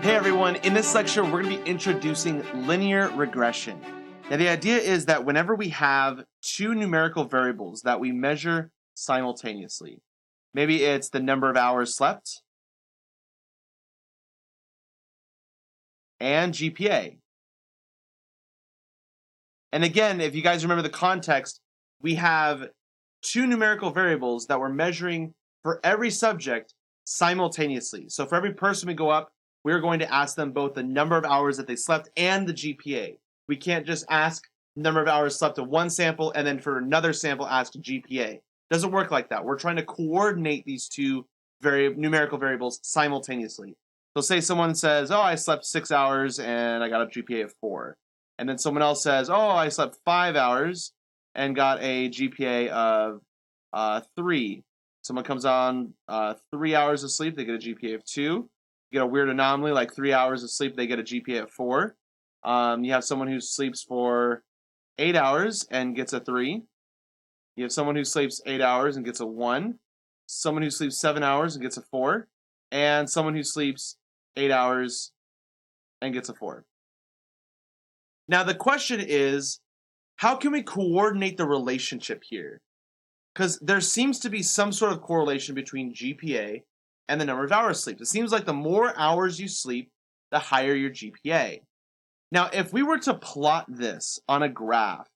Hey everyone, in this lecture we're going to be introducing linear regression. Now the idea is that whenever we have two numerical variables that we measure simultaneously, maybe it's the number of hours slept and GPA. And again, if you guys remember the context, we have two numerical variables that we're measuring for every subject simultaneously. So for every person we go up, we're going to ask them both the number of hours that they slept and the GPA. We can't just ask the number of hours slept to one sample and then for another sample ask GPA. Doesn't work like that. We're trying to coordinate these two numerical variables simultaneously. So say someone says, oh, I slept 6 hours and I got a GPA of 4. And then someone else says, oh, I slept 5 hours and got a GPA of 3. Someone comes on 3 hours of sleep, they get a GPA of 2. You get a weird anomaly like 3 hours of sleep, they get a GPA of 4. You have someone who sleeps for 8 hours and gets a 3. You have someone who sleeps 8 hours and gets a 1. Someone who sleeps 7 hours and gets a 4. And someone who sleeps 8 hours and gets a 4. Now the question is, how can we coordinate the relationship here? Because there seems to be some sort of correlation between GPA and the number of hours slept. It seems like the more hours you sleep, the higher your GPA. Now, if we were to plot this on a graph,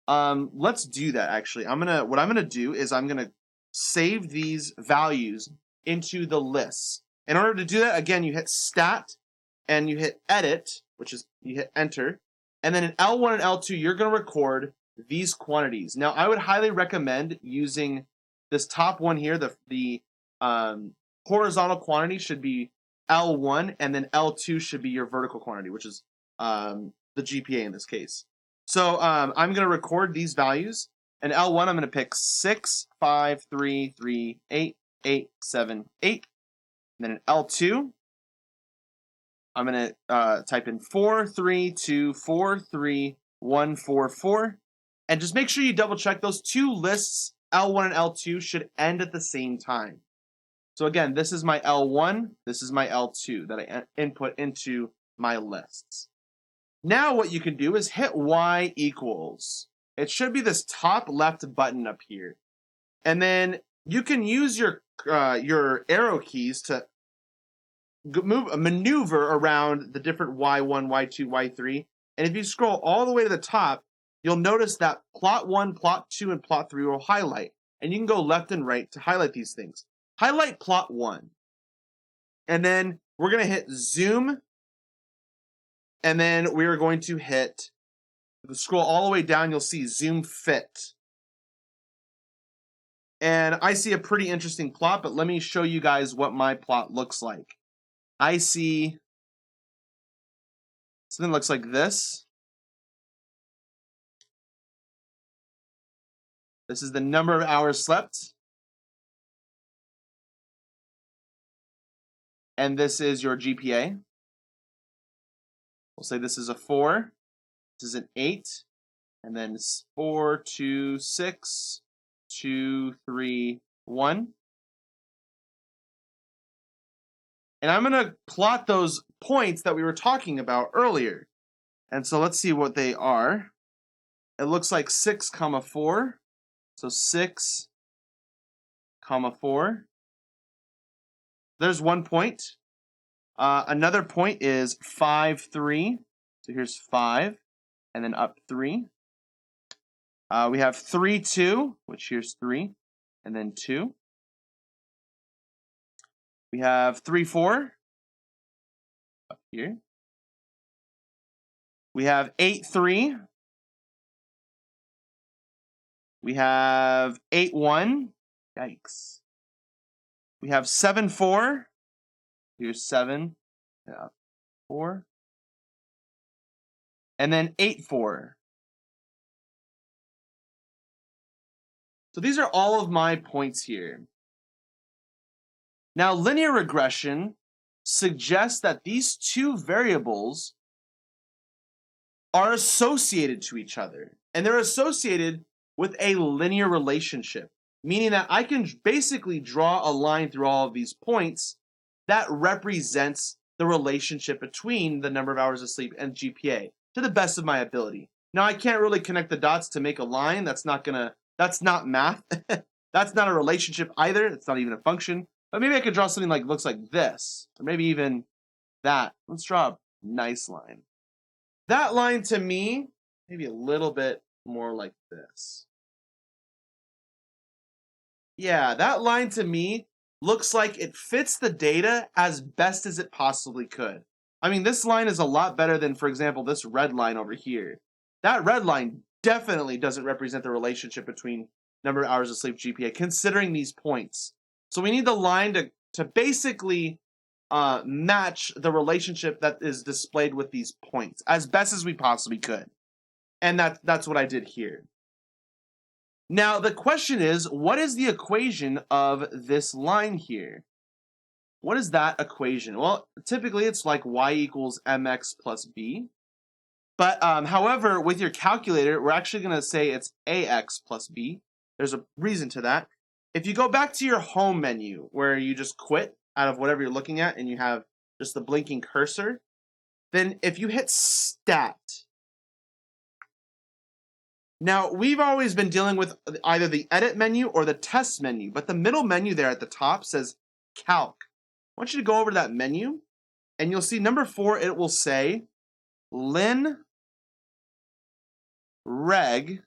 let's do that actually. What I'm gonna do is I'm gonna save these values into the lists. In order to do that, again, you hit Stat and you hit Edit, which is you hit Enter, and then in L1 and L2, you're gonna record these quantities. Now, I would highly recommend using this top one here. The horizontal quantity should be L1, and then L2 should be your vertical quantity, which is the GPA in this case. So I'm going to record these values. And L1, I'm going to pick 6, 5, 3, 3, 8, 8, 7, 8. And then in L2, I'm going to type in 4, 3, 2, 4, 3, 1, 4, 4. And just make sure you double check those two lists, L1 and L2, should end at the same time. So again, this is my L1, this is my L2 that I input into my lists. Now what you can do is hit Y equals. It should be this top left button up here. And then you can use your arrow keys to maneuver around the different Y1, Y2, Y3. And if you scroll all the way to the top, you'll notice that plot 1, plot 2, and plot 3 will highlight. And you can go left and right to highlight these things. Highlight plot 1. And then we're going to hit zoom. And then we are going to hit, if you scroll all the way down, you'll see zoom fit. And I see a pretty interesting plot, but let me show you guys what my plot looks like. I see something that looks like this. This is the number of hours slept. And this is your GPA. We'll say this is a 4. This is an 8. And then 4, 2, 6, 2, 3, 1. And I'm going to plot those points that we were talking about earlier. And so let's see what they are. It looks like 6, 4. So 6, 4. There's 1 point. Another point is 5, 3. So here's 5, and then up 3. We have 3, 2, which here's 3, and then 2. We have 3, 4, up here. We have 8, 3. We have 8, 1. Yikes. We have 7, 4. Here's 7, 4. And then 8, 4. So these are all of my points here. Now, linear regression suggests that these two variables are associated to each other. And they're associated with a linear relationship, meaning that I can basically draw a line through all of these points that represents the relationship between the number of hours of sleep and GPA to the best of my ability. Now, I can't really connect the dots to make a line. That's not math. That's not a relationship either. It's not even a function. But maybe I could draw something like looks like this, or maybe even that. Let's draw a nice line. That line to me, maybe a little bit more like this. Yeah, that line to me looks like it fits the data as best as it possibly could. I mean, this line is a lot better than, for example, this red line over here. That red line definitely doesn't represent the relationship between number of hours of sleep GPA, considering these points. So we need the line to basically match the relationship that is displayed with these points as best as we possibly could. And that's what I did here. Now, the question is, what is the equation of this line here? What is that equation? Well, typically it's like y equals mx plus b. But however, with your calculator, we're actually going to say it's ax plus b. There's a reason to that. If you go back to your home menu, where you just quit out of whatever you're looking at and you have just the blinking cursor, then if you hit stat, now, we've always been dealing with either the edit menu or the test menu, but the middle menu there at the top says calc. I want you to go over to that menu, and you'll see number 4, it will say lin reg,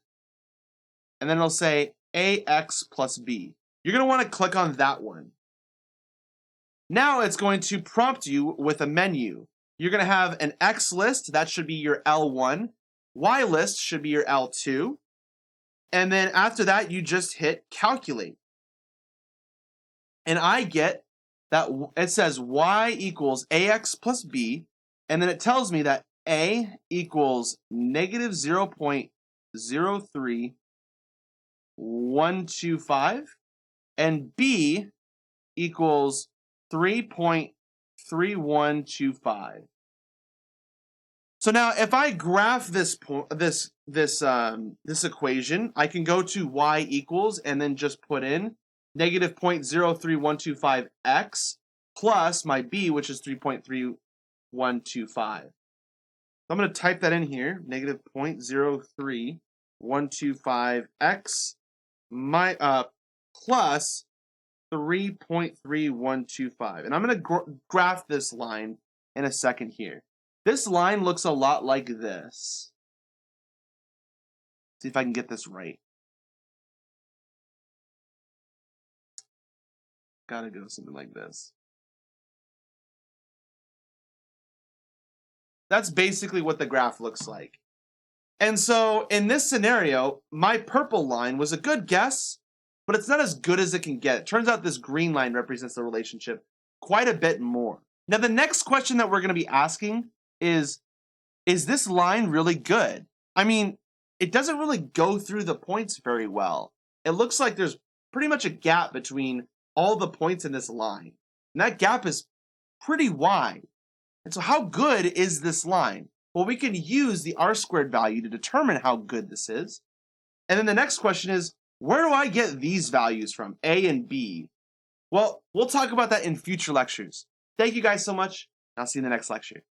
and then it'll say ax plus b. You're going to want to click on that one. Now it's going to prompt you with a menu. You're going to have an X list, that should be your L1. Y list should be your L2. And then after that, you just hit calculate. And I get that it says y equals ax plus b. And then it tells me that a equals negative 0.03125. And b equals 3.3125. So now, if I graph this equation, I can go to y equals and then just put in negative 0.03125x plus my b, which is 3.3125. So I'm going to type that in here, negative 0.03125x plus 3.3125. And I'm going to graph this line in a second here. This line looks a lot like this. See if I can get this right. Gotta go something like this. That's basically what the graph looks like. And so in this scenario, my purple line was a good guess, but it's not as good as it can get. It turns out this green line represents the relationship quite a bit more. Now, the next question that we're going to be asking is this line really good? I mean, it doesn't really go through the points very well. It looks like there's pretty much a gap between all the points in this line. And that gap is pretty wide. And so how good is this line? Well, we can use the r-squared value to determine how good this is. And then the next question is, where do I get these values from, A and B? Well, we'll talk about that in future lectures. Thank you guys so much. I'll see you in the next lecture.